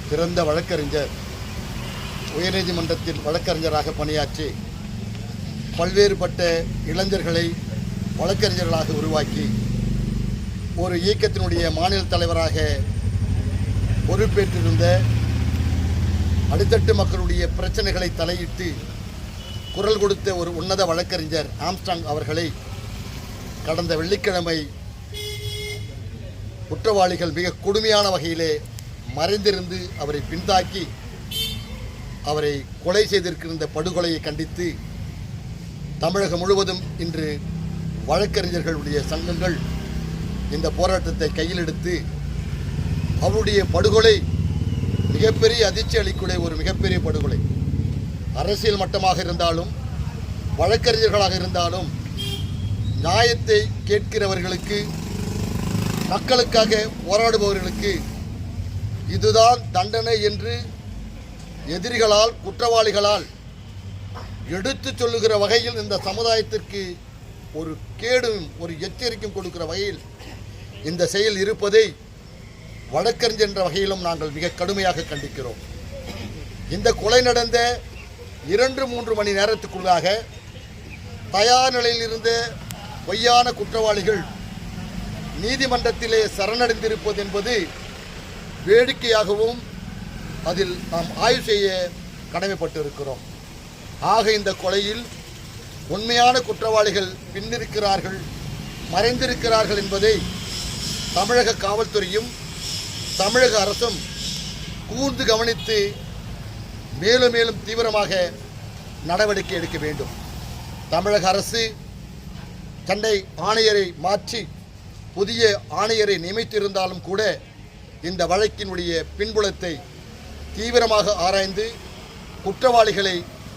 சிறந்த வழக்கறிஞர், உயர்நீதிமன்றத்தில் வழக்கறிஞராக பணியாற்றி பல்வேறுபட்ட இளைஞர்களை வழக்கறிஞர்களாக உருவாக்கி ஒரு இயக்கத்தினுடைய மாநில தலைவராக பொறுப்பேற்றிருந்த, அடித்தட்டு மக்களுடைய பிரச்சனைகளை தலையிட்டு குரல் கொடுத்த ஒரு உன்னத வழக்கறிஞர் ஆம்ஸ்ட்ராங் அவர்களை கடந்த வெள்ளிக்கிழமை குற்றவாளிகள் மிக கொடுமையான வகையிலே மறைந்திருந்து அவரை பின்தாக்கி அவரை கொலை செய்திருக்கின்ற படுகொலையை கண்டித்து தமிழகம் முழுவதும் இன்று வழக்கறிஞர்களுடைய சங்கங்கள் இந்த போராட்டத்தை கையில் எடுத்து அவருடைய படுகொலை மிகப்பெரிய அதிர்ச்சி அளிக்கூடிய ஒரு மிகப்பெரிய படுகொலை. அரசியல் மட்டமாக இருந்தாலும் வழக்கறிஞர்களாக இருந்தாலும் நியாயத்தை கேட்கிறவர்களுக்கு, மக்களுக்காக போராடுபவர்களுக்கு இதுதான் தண்டனை என்று எதிரிகளால், குற்றவாளிகளால் எடுத்து சொல்லுகிற வகையில் இந்த சமுதாயத்திற்கு ஒரு கேடும் ஒரு எச்சரிக்கையும் கொடுக்கிற வகையில் இந்த செயல் இருப்பதை வழக்கறிஞர் என்ற வகையிலும் நாங்கள் மிக கடுமையாக கண்டிக்கிறோம். இந்த கொலை நடந்த 2-3 மணி நேரத்துக்குள்ளாக தயார் நிலையில் இருந்த பொய்யான குற்றவாளிகள் நீதிமன்றத்திலே சரணடைந்திருப்பது என்பது வேடிக்கையாகவும் அதில் நாம் ஆய்வு செய்ய கடமைப்பட்டிருக்கிறோம். ஆக இந்த கொலையில் உண்மையான குற்றவாளிகள் பின்னிருக்கிறார்கள், மறைந்திருக்கிறார்கள் என்பதை தமிழக காவல்துறையும் தமிழக அரசும் கூர்ந்து கவனித்து மேலும் மேலும் தீவிரமாக நடவடிக்கை எடுக்க வேண்டும். தமிழக அரசு தன்னை ஆணையரை மாற்றி புதிய ஆணையரை நியமித்திருந்தாலும் கூட இந்த வழக்கினுடைய பின்புலத்தை தீவிரமாக ஆராய்ந்து குற்றவாளிகளை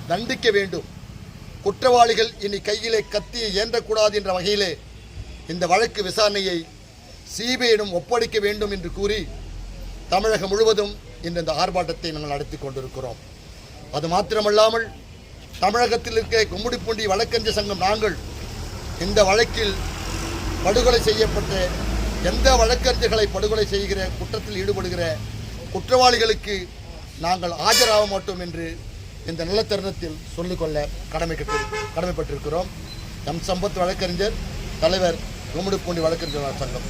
தண்டிக்க வேண்டும். குற்றவாளிகள் இனி கையிலே கத்தியை ஏந்தக்கூடாது என்ற வகையிலே இந்த வழக்கு விசாரணையை சிபிஐயிடம் ஒப்படைக்க வேண்டும் என்று கூறி தமிழகம் முழுவதும் இந்த ஆர்ப்பாட்டத்தை நாங்கள் நடத்தி கொண்டிருக்கிறோம். அது மாத்திரமல்லாமல் தமிழகத்தில் இருக்க கும்மிடிப்பூண்டி வழக்கறிஞர் சங்கம் நாங்கள் இந்த வழக்கில் படுகொலை செய்யப்பட்ட எந்த வழக்கறிஞர்களை படுகொலை செய்கிற குற்றத்தில் ஈடுபடுகிற குற்றவாளிகளுக்கு நாங்கள் ஆஜராக மாட்டோம் என்று இந்த நல்ல தருணத்தில் சொல்லிக்கொள்ள கடமைப்பட்டிருக்கிறோம். எம் சம்பத் வழக்கறிஞர், தலைவர், கும்மிடிப்பூண்டி வழக்கறிஞர் சங்கம்.